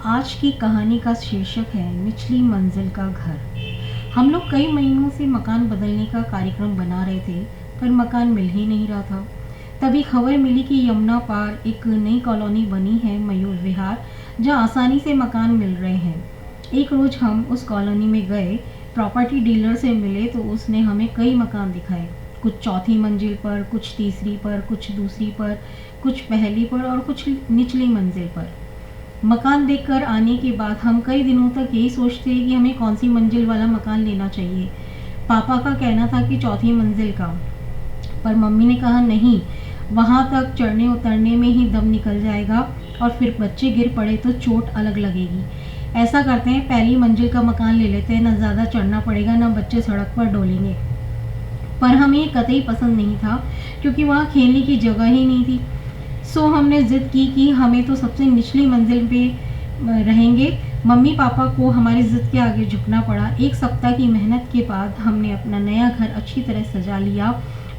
आज की कहानी का शीर्षक है निचली मंजिल का घर। हम लोग कई महीनों से मकान बदलने का कार्यक्रम बना रहे थे, पर मकान मिल ही नहीं रहा था। तभी खबर मिली कि यमुना पार एक नई कॉलोनी बनी है, मयूर विहार, जहां आसानी से मकान मिल रहे हैं। एक रोज हम उस कॉलोनी में गए, प्रॉपर्टी डीलर से मिले तो उसने हमें कई मकान दिखाए। कुछ चौथी मंजिल पर, कुछ तीसरी पर, कुछ दूसरी पर, कुछ पहली पर और कुछ निचली मंजिल पर। मकान देखकर आने के बाद हम कई दिनों तक यही सोचते कि हमें कौन सी मंजिल वाला मकान लेना चाहिए। पापा का कहना था कि चौथी मंजिल का, पर मम्मी ने कहा नहीं, वहाँ तक चढ़ने उतरने में ही दम निकल जाएगा और फिर बच्चे गिर पड़े तो चोट अलग लगेगी। ऐसा करते हैं, पहली मंजिल का मकान ले लेते हैं, न ज़्यादा चढ़ना पड़ेगा, न बच्चे सड़क पर डोलेंगे। पर हमें ये कतई पसंद नहीं था, क्योंकि वहाँ खेलने की जगह ही नहीं थी। सो हमने ज़िद की कि हमें तो सबसे निचली मंजिल पे रहेंगे। मम्मी पापा को हमारी ज़िद के आगे झुकना पड़ा। एक सप्ताह की मेहनत के बाद हमने अपना नया घर अच्छी तरह सजा लिया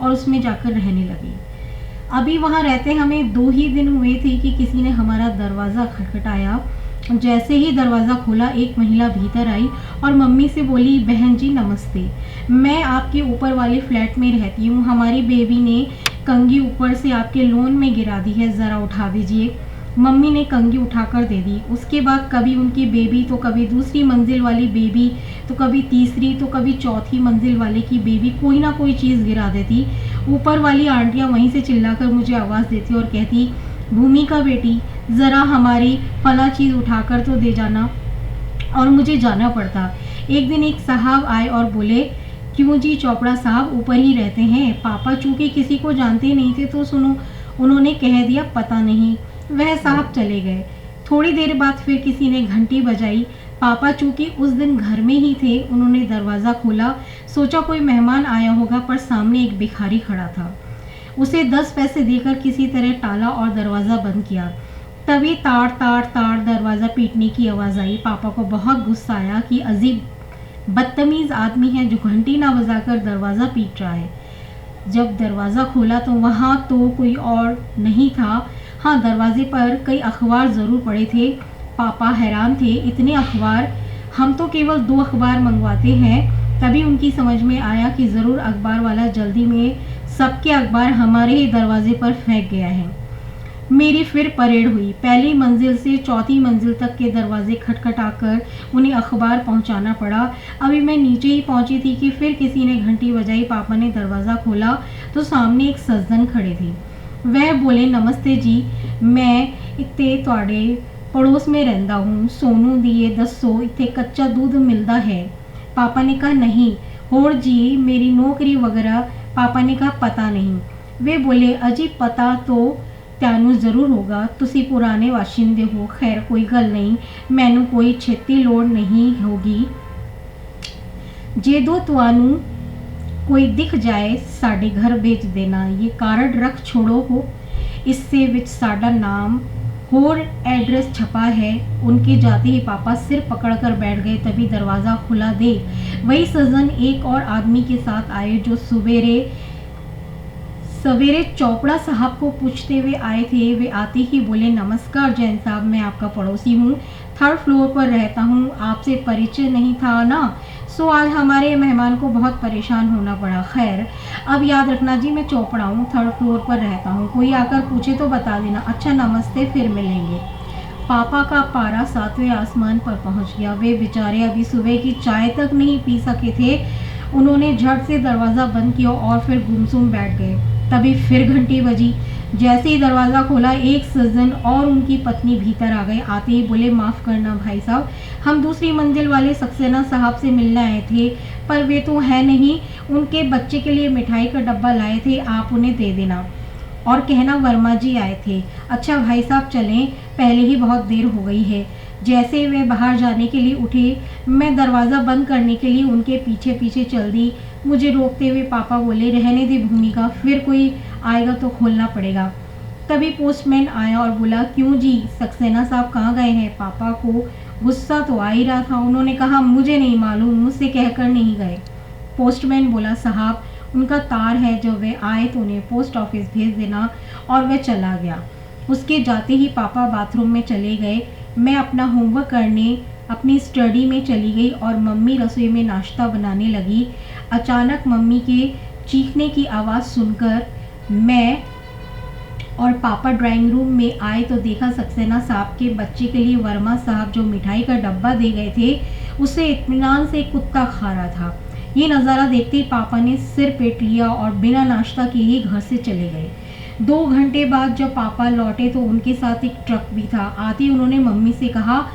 और उसमें जाकर रहने लगे। अभी वहाँ रहते हमें 2 ही दिन हुए थे कि किसी ने हमारा दरवाज़ा खटखटाया। जैसे ही दरवाज़ा खोला, एक महिला भीतर आई और मम्मी से बोली, बहन जी नमस्ते, मैं आपके ऊपर वाले फ्लैट में रहती हूँ। हमारी बेबी ने कंघी ऊपर से आपके लॉन में गिरा दी है, ज़रा उठा दीजिए। मम्मी ने कंघी उठाकर दे दी। उसके बाद कभी उनकी बेबी तो कभी दूसरी मंजिल वाली बेबी, तो कभी तीसरी, तो कभी चौथी मंजिल वाले की बेबी कोई ना कोई चीज़ गिरा देती। ऊपर वाली आंटियाँ वहीं से चिल्लाकर मुझे आवाज़ देती और कहती, भूमिका बेटी, ज़रा हमारी फला चीज़ उठाकर तो दे जाना। और मुझे जाना पड़ता। एक दिन एक साहब आए और बोले, क्यों जी चोपड़ा साहब, ऊपर ही रहते हैं? पापा चूँकि किसी को जानते नहीं थे तो सुनो, उन्होंने कह दिया पता नहीं। वह साहब चले गए। थोड़ी देर बाद फिर किसी ने घंटी बजाई। पापा चूँकि उस दिन घर में ही थे, उन्होंने दरवाज़ा खोला। सोचा कोई मेहमान आया होगा, पर सामने एक भिखारी खड़ा था। उसे 10 पैसे देकर किसी तरह टाला और दरवाज़ा बंद किया। तभी ताड़ ताड़ ताड़ दरवाज़ा पीटने की आवाज़ आई। पापा को बहुत गुस्सा आया कि अजीब बदतमीज़ आदमी है जो घंटी ना बजाकर दरवाज़ा पीट रहा है। जब दरवाज़ा खोला तो वहाँ तो कोई और नहीं था। हाँ, दरवाजे पर कई अखबार ज़रूर पड़े थे। पापा हैरान थे, इतने अखबार, हम तो केवल 2 अखबार मंगवाते हैं। तभी उनकी समझ में आया कि ज़रूर अखबार वाला जल्दी में सबके अखबार हमारे ही दरवाजे पर फेंक गया है। मेरी फिर परेड हुई। पहली मंजिल से चौथी मंजिल तक के दरवाजे खटखटाकर उन्हें अखबार पहुंचाना पड़ा। अभी मैं नीचे ही पहुंची थी कि फिर किसी ने घंटी बजाई। पापा ने दरवाज़ा खोला तो सामने एक सज्जन खड़े थे। वह बोले, नमस्ते जी, मैं इत्ते तुहाडे पड़ोस में रहंदा हूँ। सोनू दिए दसो, इत्थे कच्चा दूध मिलता है? पापा ने कहा नहीं। होर जी, मेरी नौकरी वगैरह? पापा ने कहा पता नहीं। वे बोले, अजी पता तो त्यानू ज़रूर होगा, तुसी पुराने वाशिंदे हो। खैर कोई गल नहीं, मैनू कोई छेती लोड़ नहीं होगी। जेदो तुआनू कोई दिख जाए, साडे घर भेज देना। ये कार्ड रख छोड़ो हो, इससे विच साडा नाम और एड्रेस छपा है। उनके जाते ही पापा सिर पकड़कर बैठ गए। तभी दरवाज़ा खुला दे वही सज्जन एक और आदमी के साथ आए जो सवेरे चोपड़ा साहब को पूछते हुए आए थे। वे आते ही बोले, नमस्कार जैन साहब, मैं आपका पड़ोसी हूँ, 3rd फ्लोर पर रहता हूँ। आपसे परिचय नहीं था ना, सो आज हमारे मेहमान को बहुत परेशान होना पड़ा। खैर अब याद रखना जी, मैं चोपड़ा हूँ, 3rd फ्लोर पर रहता हूँ। कोई आकर पूछे तो बता देना। अच्छा नमस्ते, फिर मिलेंगे। पापा का पारा 7वें आसमान पर पहुँच गया। वे बेचारे अभी सुबह की चाय तक नहीं पी सके थे। उन्होंने झट से दरवाज़ा बंद किया और फिर गुमसुम बैठ गए। तभी फिर घंटी बजी। जैसे ही दरवाज़ा खोला, एक सज्जन और उनकी पत्नी भीतर आ गए। आते ही बोले, माफ़ करना भाई साहब, हम दूसरी मंजिल वाले सक्सेना साहब से मिलने आए थे, पर वे तो है नहीं। उनके बच्चे के लिए मिठाई का डब्बा लाए थे, आप उन्हें दे देना। और कहना वर्मा जी आए थे। अच्छा भाई साहब चलें, पहले ही बहुत देर हो गई है। जैसे वे बाहर जाने के लिए उठे, मैं दरवाज़ा बंद करने के लिए उनके पीछे पीछे चल दी। मुझे रोकते हुए पापा बोले, रहने दे भूमिका, फिर कोई आएगा तो खोलना पड़ेगा। तभी पोस्टमैन आया और बोला, क्यों जी, सक्सेना साहब कहाँ गए हैं? पापा को गुस्सा तो आ ही रहा था। उन्होंने कहा, मुझे नहीं मालूम, मुझसे कहकर नहीं गए। पोस्टमैन बोला, साहब उनका तार है, जब वे आए तो उन्हें पोस्ट ऑफिस भेज देना। और वह चला गया। उसके जाते ही पापा बाथरूम में चले गए। मैं अपना होमवर्क करने अपनी स्टडी में चली गई और मम्मी रसोई में नाश्ता बनाने लगी। अचानक मम्मी के चीखने की आवाज़ सुनकर मैं और पापा ड्राइंग रूम में आए तो देखा सक्सेना साहब के बच्चे के लिए वर्मा साहब जो मिठाई का डब्बा दे गए थे उसे इत्मीनान से कुत्ता खा रहा था। ये नज़ारा देखते ही पापा ने सिर पीट लिया और बिना नाश्ता किए ही घर से चले गए। 2 घंटे बाद जब पापा लौटे तो उनके साथ एक ट्रक भी था। आते ही उन्होंने मम्मी से कहा,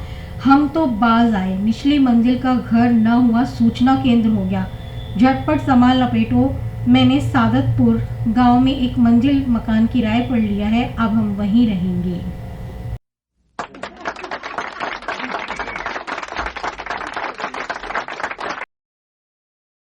हम तो बाज आए, निचली मंजिल का घर न हुआ सूचना केंद्र हो गया। झटपट सामान लपेटो, मैंने सादतपुर गांव में एक मंजिल मकान किराए पर लिया है, अब हम वहीं रहेंगे।